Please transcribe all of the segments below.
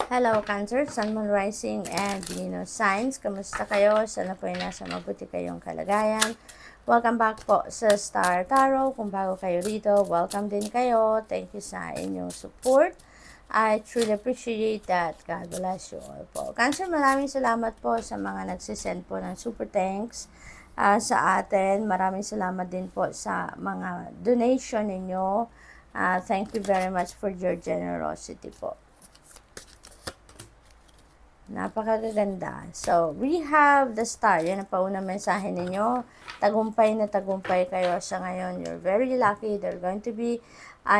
Hello, Cancer, Sun, Moon, Rising, and Venus signs. Kamusta kayo? Sana po ay nasa mabuti kayong kalagayan. Welcome back po sa Star Tarot. Kung bago kayo rito, welcome din kayo. Thank you sa inyong support. I truly appreciate that. God bless you all po. Cancer, maraming salamat po sa mga nagsisend po ng super thanks sa atin. Maraming salamat din po sa mga donation ninyo. Thank you very much for your generosity po. Napakaganda. So, we have the star. Yan ang paunang mensahe ninyo. Tagumpay na tagumpay kayo sa ngayon. You're very lucky. There are going to be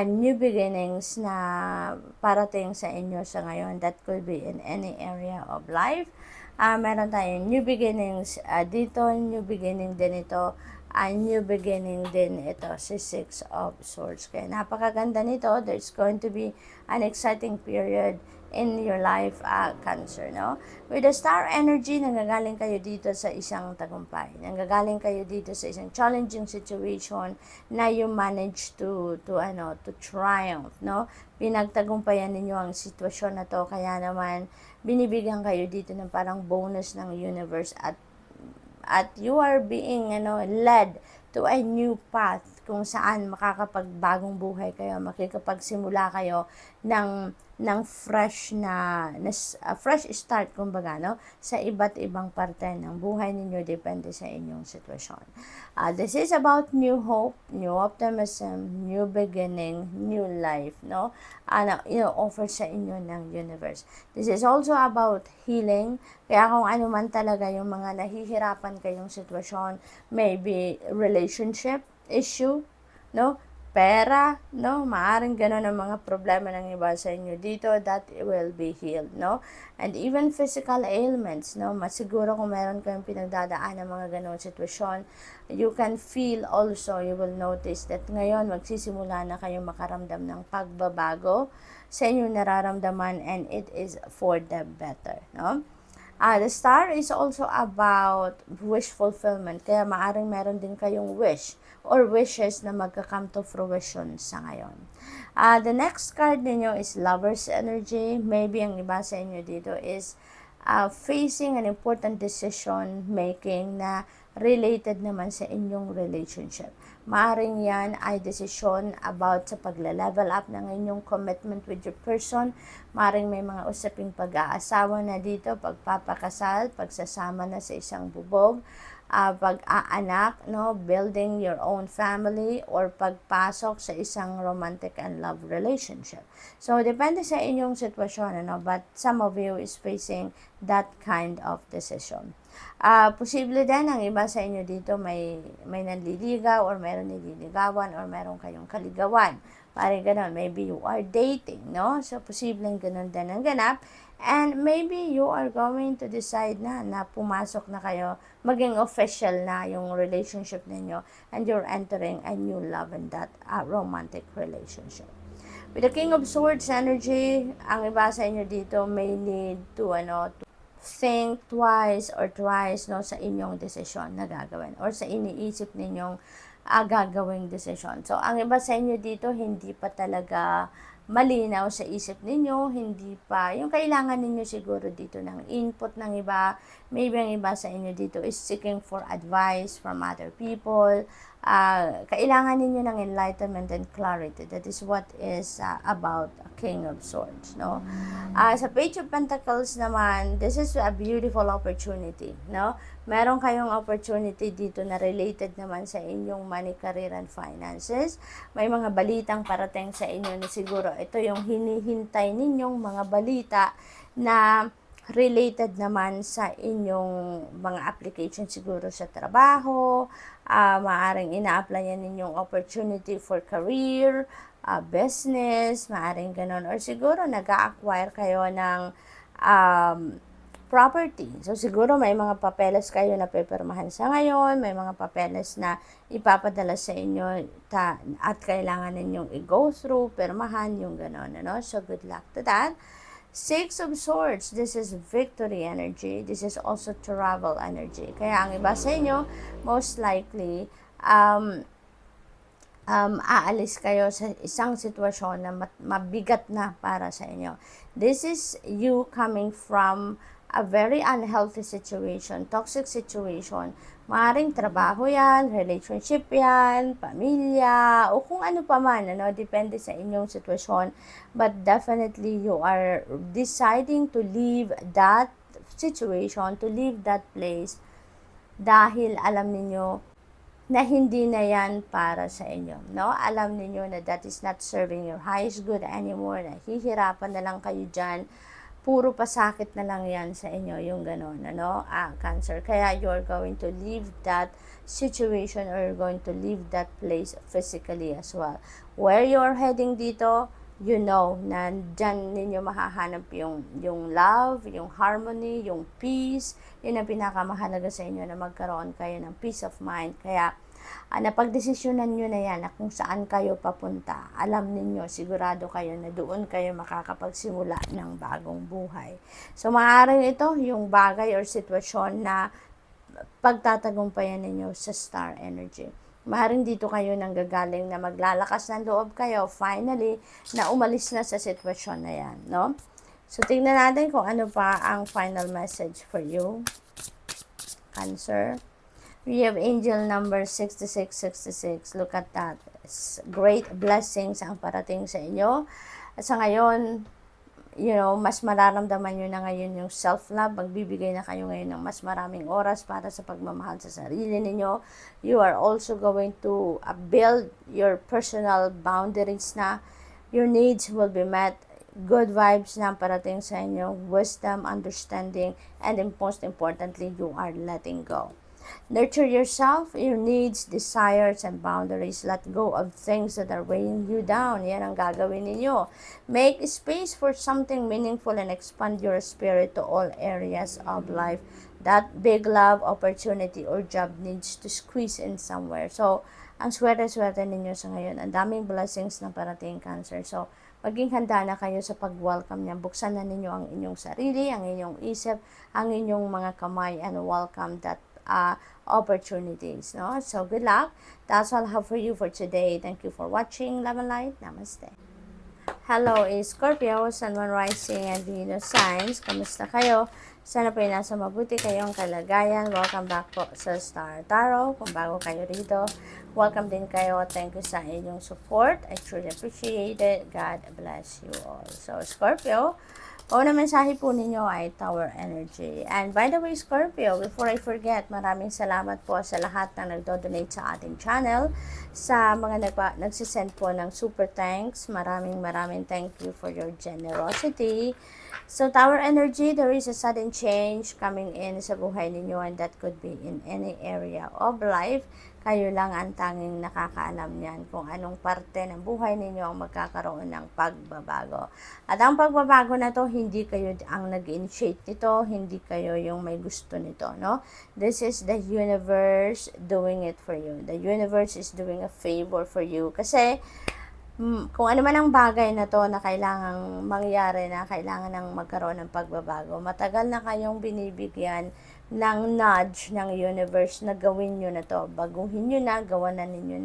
new beginnings na parating sa inyo sa ngayon. That could be in any area of life. Meron tayong new beginnings dito. New beginning din ito. New beginning din ito. Si Six of Swords. Kaya napakaganda nito. There's going to be an exciting period in your life, Cancer, no? With the star energy, nanggagaling kayo dito sa isang tagumpay. Nanggagaling kayo dito sa isang challenging situation na you manage to triumph, no? Pinagtagumpayan ninyo ang sitwasyon na to, kaya naman binibigyan kayo dito ng parang bonus ng universe at you are being led to a new path kung saan makakapagbagong buhay kayo, makikipagsimula kayo ng fresh fresh start, kumbaga, no, sa iba't ibang parte ng buhay ninyo, depende sa inyong sitwasyon. This is about new hope, new optimism, new beginning, new life, no, offer sa inyo ng universe. This is also about healing, kaya kung ano man talaga yung mga nahihirapan kayong sitwasyon, maybe relationship issue, no, pera, no, maaring gano'n ang mga problema ng iba sa inyo dito, that will be healed, no, and even physical ailments, no, masiguro kung meron kayong pinagdadaan ng mga gano'ng sitwasyon, you can feel also, you will notice that ngayon magsisimula na kayong makaramdam ng pagbabago sa inyong nararamdaman, and it is for the better, no. The star is also about wish fulfillment, kaya maaring meron din kayong wish or wishes na magka-come to fruition sa ngayon. The next card ninyo is Lover's Energy. Maybe ang iba sa inyo dito is facing an important decision making na related naman sa inyong relationship. Maaring yan ay desisyon about sa pagle-level up ng inyong commitment with your person. Maaring may mga usaping pag-aasawa na dito, pagpapakasal, pagsasama na sa isang bubog, pag-aanak, no, building your own family, or pagpasok sa isang romantic and love relationship. So, depende sa inyong sitwasyon, but some of you is facing that kind of decision. Posible din ang iba sa inyo dito may nanliligaw, or meron nililigawan, or meron kayong kaligawan. Parang gano'n, maybe you are dating, no? So, posibleng gano'n din ang ganap. And maybe you are going to decide na pumasok na kayo, maging official na yung relationship ninyo, and you're entering a new love in that romantic relationship. With the King of Swords energy, ang iba sa inyo dito may need to think twice or thrice, no, sa inyong desisyon na gagawin, or sa iniisip ninyong gagawing desisyon. So, ang iba sa inyo dito, hindi pa talaga malinaw sa isip ninyo, hindi pa, yung kailangan ninyo siguro dito ng input ng iba. Maybe ang iba sa inyo dito is seeking for advice from other people. Kailangan ninyo ng enlightenment and clarity. That is what is about King of Swords, no? Sa Page of Pentacles naman, this is a beautiful opportunity, no? Meron kayong opportunity dito na related naman sa inyong money, career, and finances. May mga balitang parating sa inyo na siguro ito yung hinihintay ninyong mga balita na related naman sa inyong mga application siguro sa trabaho, maaring ina-applyan ninyong opportunity for career, business, maaring ganon, or siguro nag-a-acquire kayo ng property. So, siguro may mga papeles kayo na pepirmahan sa ngayon, may mga papeles na ipapadala sa inyo at kailangan ninyong i-go through, pirmahan, yung ganon, So, good luck to that. Six of Swords, this is victory energy. This is also travel energy. Kaya ang iba sa inyo, most likely, aalis kayo sa isang sitwasyon na mabigat na para sa inyo. This is you coming from a very unhealthy situation, toxic situation. Maaring trabaho yan, relationship yan, pamilya, o kung ano pa man, depende sa inyong sitwasyon. But definitely, you are deciding to leave that situation, to leave that place, dahil alam ninyo na hindi na yan para sa inyo, no? Alam niyo na that is not serving your highest good anymore, nahihirapan na lang kayo dyan, puro pasakit na lang yan sa inyo, yung gano'n, Cancer. Kaya you're going to leave that situation, or you're going to leave that place physically as well. Where you're heading dito, you know na dyan ninyo mahahanap yung love, yung harmony, yung peace. Yun ang pinakamahalaga sa inyo, na magkaroon kayo ng peace of mind. Kaya napagdesisyonan nyo na yan na kung saan kayo papunta. Alam ninyo, sigurado kayo na doon kayo makakapagsimula ng bagong buhay. So, maaaring ito yung bagay or sitwasyon na pagtatagumpayan ninyo sa star energy. Maaaring dito kayo nanggagaling na maglalakas ng loob kayo, finally, na umalis na sa sitwasyon na yan, no? So, tingnan natin kung ano pa ang final message for you, Cancer. We have angel number 6666. Look at that. It's great blessings ang parating sa inyo. At sa ngayon, mas mararamdaman nyo na ngayon yung self-love. Magbibigay na kayo ngayon ng mas maraming oras para sa pagmamahal sa sarili ninyo. You are also going to build your personal boundaries na. Your needs will be met. Good vibes na parating sa inyo. Wisdom, understanding, and most importantly, you are letting go. Nurture yourself, your needs, desires, and boundaries. Let go of things that are weighing you down. Yan ang gagawin ninyo. Make space for something meaningful and expand your spirit to all areas of life. That big love, opportunity, or job needs to squeeze in somewhere. So, ang swerte-swerte ninyo sa ngayon. Ang daming blessings na parating, Cancer. So, maging handa na kayo sa pag-welcome niya. Buksan na ninyo ang inyong sarili, ang inyong isip, ang inyong mga kamay, and welcome that opportunities, no? So, good luck. That's all I have for you for today. Thank you for watching. Love and light. Namaste. Hello, Scorpio, Sun, Moon, Rising, and Venus signs. Kamusta kayo? Sana po nasa mabuti kayong kalagayan. Welcome back po sa Star Tarot. Kung bago kayo rito, welcome din kayo. Thank you sa inyong support. I truly appreciate it. God bless you all. So, Scorpio, na mensahe po ninyo ay Tower Energy. And by the way, Scorpio, before I forget, maraming salamat po sa lahat na nagdo-donate sa ating channel. Sa mga nagsisend po ng super thanks, maraming thank you for your generosity. So, Tower Energy, there is a sudden change coming in sa buhay ninyo, and that could be in any area of life. Kayo lang ang tanging nakakaalam niyan kung anong parte ng buhay ninyo ang magkakaroon ng pagbabago. At ang pagbabago na to, hindi kayo ang nag-initiate nito, hindi kayo yung may gusto nito, no? This is the universe doing it for you. The universe is doing a favor for you. Kasi, kung ano man ang bagay na to na kailangang mangyari, na kailangan ng magkaroon ng pagbabago, matagal na kayong binibigyan ng nudge ng universe na gawin nyo na to. Baguhin nyo na, gawan na ninyo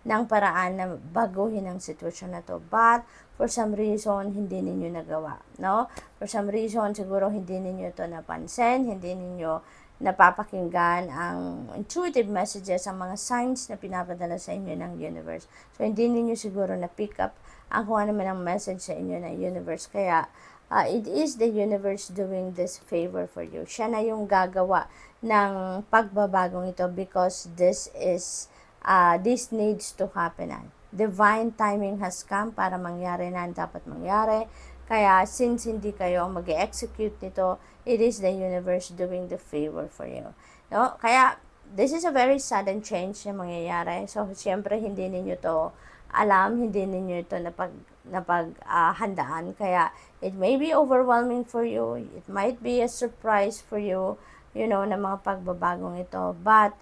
ng paraan na baguhin ang sitwasyon na to. But, for some reason, hindi ninyo nagawa, no? For some reason, siguro hindi ninyo to napansin, hindi ninyo napapakinggan ang intuitive messages, ang mga signs na pinapadala sa inyo ng universe. So, hindi ninyo siguro na-pick up ang kung ano man ang message sa inyo ng universe. Kaya, it is the universe doing this favor for you. Siya na yung gagawa ng pagbabagong ito, because this needs to happen. Divine timing has come para mangyari na ang dapat mangyari. Kaya, since hindi kayo mag-execute nito, it is the universe doing the favor for you. No? Kaya, this is a very sudden change na mangyayari. So, siyempre, hindi ninyo to alam, hindi ninyo ito napaghandaan. Kaya, it may be overwhelming for you. It might be a surprise for you, na mga pagbabagong ito. But,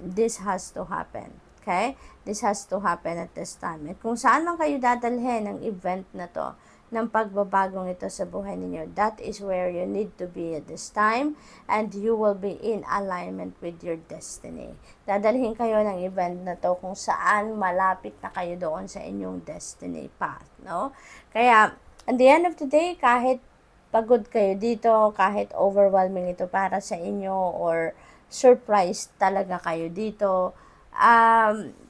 this has to happen. Okay? This has to happen at this time. At kung saan man kayo dadalhin ng event na to, ng pagbabagong ito sa buhay ninyo. That is where you need to be at this time, and you will be in alignment with your destiny. Dadalhin kayo ng event na to kung saan malapit na kayo doon sa inyong destiny path, no? Kaya, at the end of the day, kahit pagod kayo dito, kahit overwhelming ito para sa inyo, or surprise talaga kayo dito,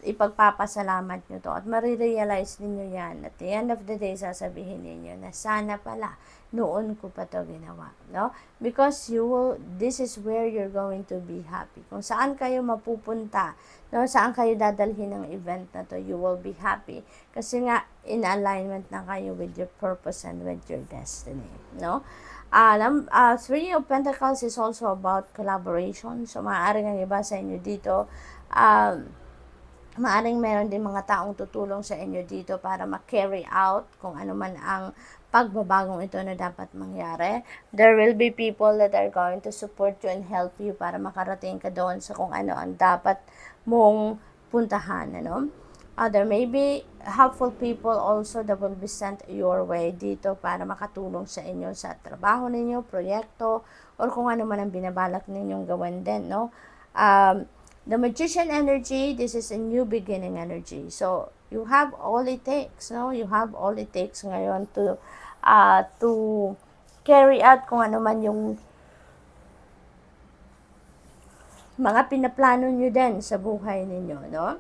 ipagpapasalamat nyo to at marirealize ninyo yan. At the end of the day, sasabihin ninyo na sana pala noon ko pa to ginawa, no? Because this is where you're going to be happy. Kung saan kayo mapupunta, no? Saan kayo dadalhin ng event na to, you will be happy. Kasi nga, in alignment na kayo with your purpose and with your destiny, no? Three of Pentacles is also about collaboration. So, maaaring ang iba sa inyo dito, maaring meron din mga taong tutulong sa inyo dito para ma-carry out kung ano man ang pagbabagong ito na dapat mangyari. There will be people that are going to support you and help you para makarating ka doon sa kung ano ang dapat mong puntahan, ano? There may be helpful people also that will be sent your way dito para makatulong sa inyo sa trabaho ninyo, proyekto, or kung ano man ang binabalak ninyong gawin din, no? The Magician energy, this is a new beginning energy. So, you have all it takes, no? You have all it takes ngayon to carry out kung ano man yung mga pinaplano nyo din sa buhay ninyo, no?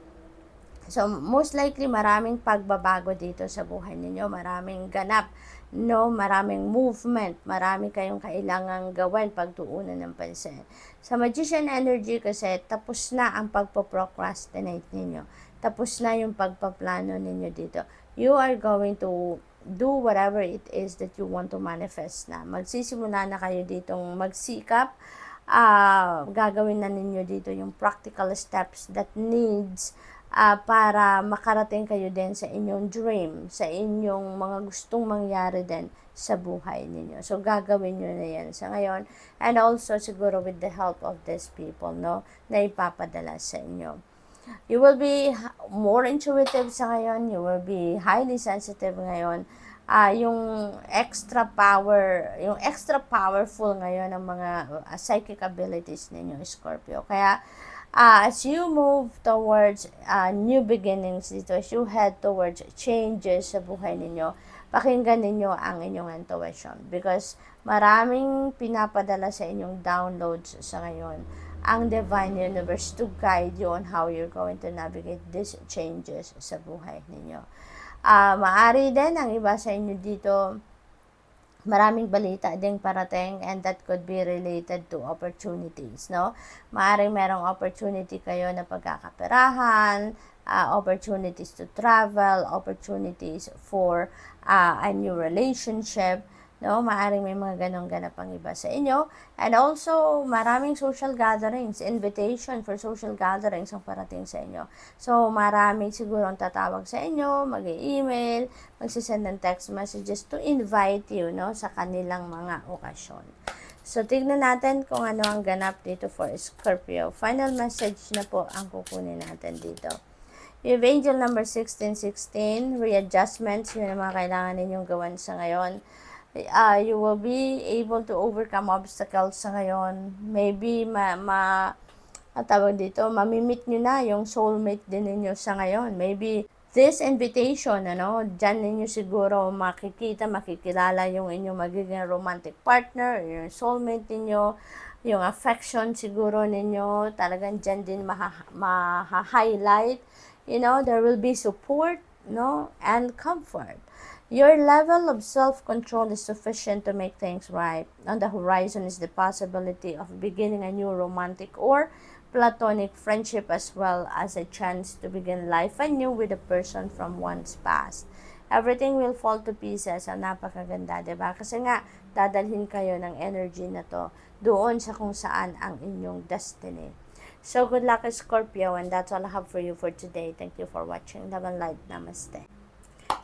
So, most likely, maraming pagbabago dito sa buhay ninyo, maraming ganap, no, maraming movement, marami kayong kailangang gawin, pagtuunan ng pansin. Sa Magician energy kasi, tapos na ang pagpo-procrastinate ninyo. Tapos na yung pagpaplano ninyo dito. You are going to do whatever it is that you want to manifest na. Magsisimula na kayo ditong magsikap, gagawin na ninyo dito yung practical steps that needs para makarating kayo din sa inyong dream, sa inyong mga gustong mangyari din sa buhay ninyo. So, gagawin nyo na yan sa ngayon. And also, siguro with the help of these people, no, na ipapadala sa inyo. You will be more intuitive sa ngayon. You will be highly sensitive ngayon. Yung extra powerful ngayon ng mga psychic abilities ninyo, Scorpio. Kaya, as you move towards new beginnings dito, as you head towards changes sa buhay ninyo, pakinggan ninyo ang inyong intuition because maraming pinapadala sa inyong downloads sa ngayon ang Divine Universe to guide you on how you're going to navigate these changes sa buhay ninyo. Maari din ang iba sa inyo dito, maraming balita ding parating and that could be related to opportunities, no? Maaaring merong opportunity kayo na pagkakaperahan, opportunities to travel, opportunities for a new relationship, no? Maaaring may mga ganong ganap ang iba sa inyo. And also, maraming social gatherings, invitation for social gatherings ang parating sa inyo. So, maraming siguro ang tatawag sa inyo, mag-e-email, magsisend ng text messages to invite you, no, sa kanilang mga okasyon. So, tignan natin kung ano ang ganap dito for Scorpio. Final message na po ang kukunin natin dito. You have angel number 1616, readjustments, yun ang mga kailangan ninyong gawin sa ngayon. You will be able to overcome obstacles sa ngayon. Maybe mamimit nyo na yung soulmate din ninyo sa ngayon. Maybe this invitation, dyan ninyo siguro makikilala yung inyong magiging romantic partner, yung soulmate ninyo, yung affection siguro ninyo, talagang dyan din maha-highlight. There will be support, and comfort. Your level of self-control is sufficient to make things right. On the horizon is the possibility of beginning a new romantic or platonic friendship as well as a chance to begin life anew with a person from one's past. Everything will fall to pieces. Ang napakaganda, diba? Kasi nga, dadalhin kayo ng energy na to doon sa kung saan ang inyong destiny. So, good luck, Scorpio, and that's all I have for you for today. Thank you for watching. Love and light. Namaste.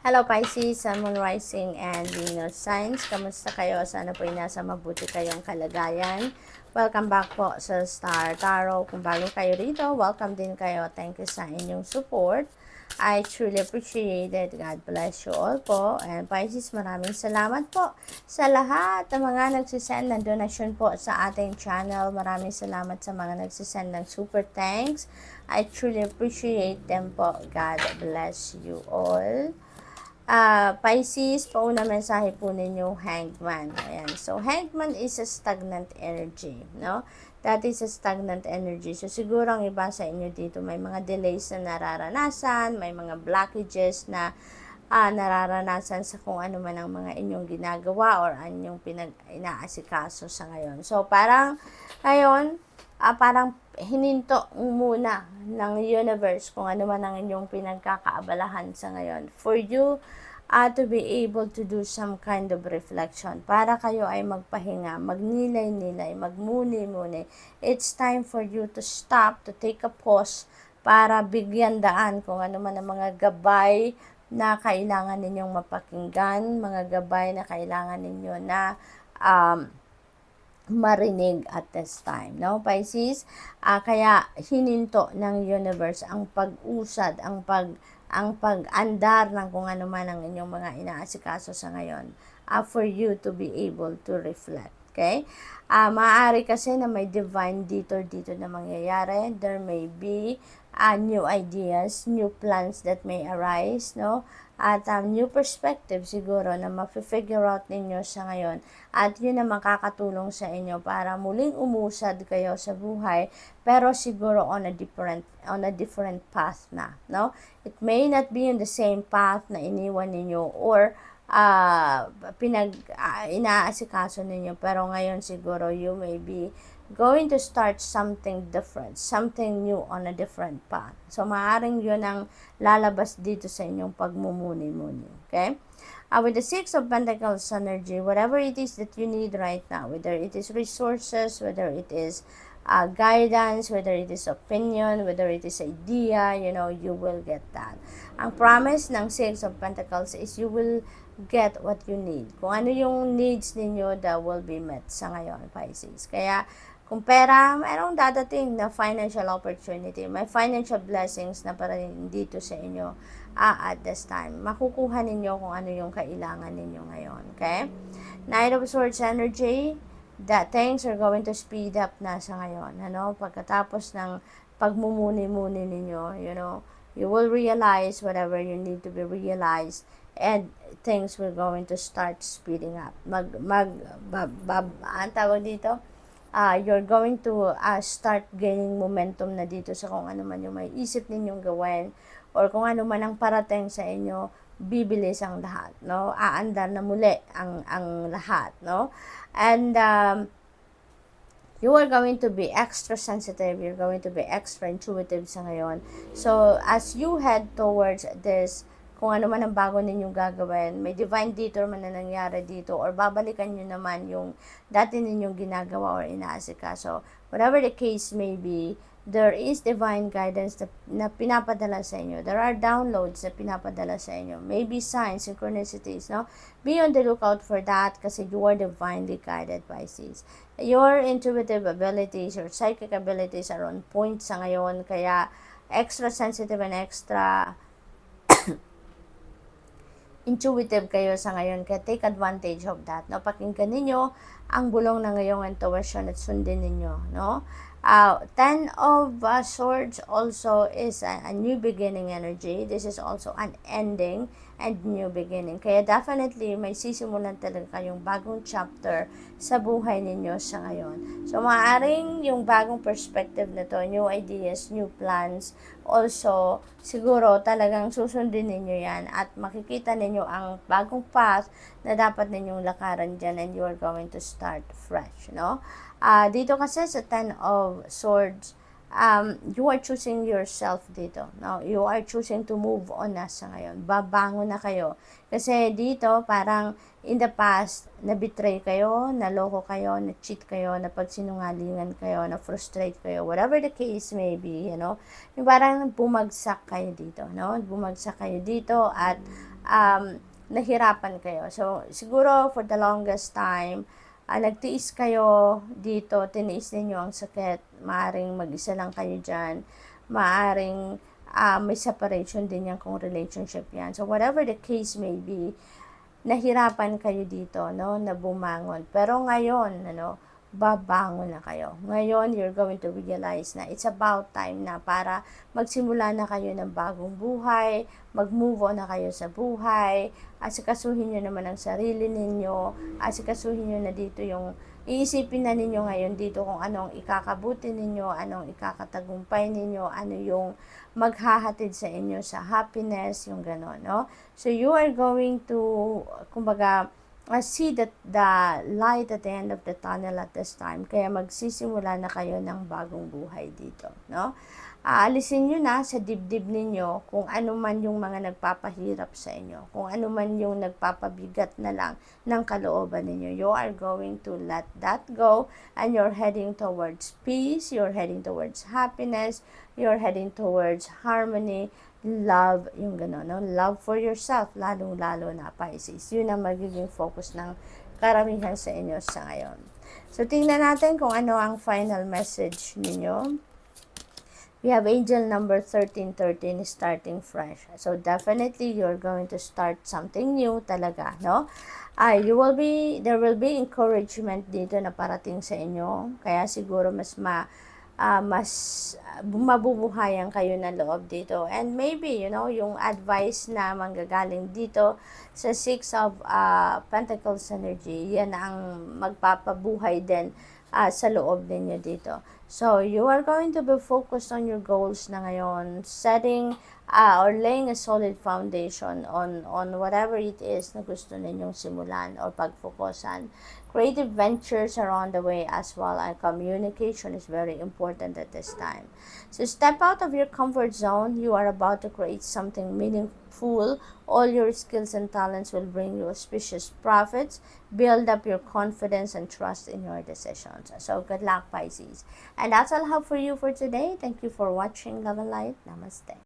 Hello Pisces, Sun, Moon, Rising, and Venus signs. Kamusta kayo? Sana po nasa mabuti kayong kalagayan. Welcome back po sa Star Tarot. Kung bago kayo rito, welcome din kayo. Thank you sa inyong support. I truly appreciate it. God bless you all po. And Pisces, maraming salamat po sa lahat ng mga nagsisend ng donasyon po sa ating channel. Maraming salamat sa mga nagsisend ng super thanks. I truly appreciate them po. God bless you all. Pisces, pauna mensahe po ninyo, Hangman. Ayan. So, Hangman is a stagnant energy, no? That is a stagnant energy. So, siguro ang iba sa inyo dito, may mga delays na nararanasan, may mga blockages na nararanasan sa kung ano man ang mga inyong ginagawa or inyong inaasikaso sa ngayon. So, parang ngayon, parang hininto muna ng universe kung ano man ang inyong pinagkakaabalahan sa ngayon. For you, to be able to do some kind of reflection. Para kayo ay magpahinga, magnilay-nilay, magmuni-muni. It's time for you to stop, to take a pause, para bigyan daan kung ano man ang mga gabay na kailangan ninyong mapakinggan, mga gabay na kailangan ninyo na marinig at this time, no, Pisces? Kaya hininto ng universe ang pag-usad, ang pag-andar ng kung ano man ang inyong mga inaasikaso sa ngayon, for you to be able to reflect. Okay? Maaari kasi na may divine dito na mangyayari. There may be new ideas, new plans that may arise, no? At new perspective siguro na ma-figure out ninyo sa ngayon. At yun na makakatulong sa inyo para muling umusad kayo sa buhay, pero siguro on a different path na, no? It may not be on the same path na iniwan ninyo or inaasikaso ninyo, pero ngayon siguro you may be going to start something different, something new on a different path. So, maaaring yun ang lalabas dito sa inyong pagmumuni-muni. Okay? With the Six of Pentacles energy, whatever it is that you need right now, whether it is resources, whether it is guidance, whether it is opinion, whether it is idea, you will get that. Ang promise ng Six of Pentacles is you will get what you need. Kung ano yung needs ninyo, that will be met sa ngayon, Pisces. Kaya, kung pera, mayroong dadating na financial opportunity. May financial blessings na para dito sa inyo at this time. Makukuha ninyo kung ano yung kailangan ninyo ngayon. Okay? Knight of Swords energy, that things are going to speed up na sa ngayon. Pagkatapos ng pagmumuni-muni ninyo, you will realize whatever you need to be realized, and things will going to start speeding up. Ang tawag dito, you're going to start gaining momentum na dito sa kung ano man yung may isip ninyong gawin or kung ano man ang parating sa inyo, bibilis ang lahat, no? Aandar na muli ang lahat, no? And you are going to be extra sensitive, you're going to be extra intuitive sa ngayon. So, as you head towards this, kung ano man ang bago ninyong gagawin, may divine detour man na nangyari dito, or babalikan nyo naman yung dati ninyong ginagawa or inaasikaso. Whatever the case may be, there is divine guidance na pinapadala sa inyo. There are downloads na pinapadala sa inyo. Maybe signs, synchronicities, no? Be on the lookout for that kasi you are divinely guided, Pisces. Your intuitive abilities, your psychic abilities are on point sa ngayon, kaya extra sensitive and extra intuitive kayo sa ngayon, kaya take advantage of that, no? Pakinggan ninyo ang bulong na ngayong intuition at sundin ninyo, no? Ten of Swords also is a new beginning energy. This is also an ending and new beginning. Kaya definitely may sisimulan talaga kayong bagong chapter sa buhay ninyo sa ngayon. So, maaaring yung bagong perspective na to, new ideas, new plans, also, siguro talagang susundin ninyo yan at makikita ninyo ang bagong path na dapat ninyong lakaran dyan, and you are going to start fresh, no? Dito kasi sa Ten of Swords, you are choosing yourself dito, no? You are choosing to move on na sa ngayon. Babangon na kayo. Kasi dito, parang in the past, na-betray kayo, naloko kayo, na-cheat kayo, napagsinungalingan kayo, na-frustrate kayo, whatever the case may be, yung parang bumagsak kayo dito, no? Bumagsak kayo dito at nahirapan kayo. So, siguro for the longest time, nagtiis kayo dito, tiniis ninyo ang sakit, maaring mag-isa lang kayo dyan, maaring may separation din yan kung relationship yan. So, whatever the case may be, nahirapan kayo dito, no, na bumangon. Pero ngayon, ano, babangon na kayo. Ngayon, you're going to realize na it's about time na para magsimula na kayo ng bagong buhay, mag-move on na kayo sa buhay, asikasuhin nyo naman ang sarili ninyo, asikasuhin nyo na dito yung iisipin na ninyo ngayon dito kung anong ikakabuti ninyo, anong ikakatagumpay ninyo, ano yung maghahatid sa inyo sa happiness, yung gano'n, no? So, you are going to, kumbaga, see the light at the end of the tunnel at this time. Kaya magsisimula na kayo ng bagong buhay dito, no? Aalisin nyo na sa dibdib ninyo kung ano man yung mga nagpapahirap sa inyo, kung ano man yung nagpapabigat na lang ng kalooban ninyo. You are going to let that go and you're heading towards peace, you're heading towards happiness, you're heading towards harmony, love, yung gano'n, no? Love for yourself, lalong-lalo na, Pisces. Yun ang magiging focus ng karamihan sa inyo sa ngayon. So, tingnan natin kung ano ang final message ninyo. We have angel number 1313, starting fresh. So, definitely, you're going to start something new talaga, no? There will be encouragement dito na parating sa inyo. Kaya siguro mas mabubuhayan kayo ng loob dito. And maybe, yung advice na manggagaling dito sa Six of Pentacles energy, yan ang magpapabuhay din sa loob ninyo dito. So, you are going to be focused on your goals na ngayon, setting or laying a solid foundation on whatever it is na gusto ninyong simulan or pagfokusan. Creative ventures are on the way as well, and communication is very important at this time. So step out of your comfort zone. You are about to create something meaningful. All your skills and talents will bring you auspicious profits. Build up your confidence and trust in your decisions. So good luck, Pisces. And that's all I have for you for today. Thank you for watching. Love and light. Namaste.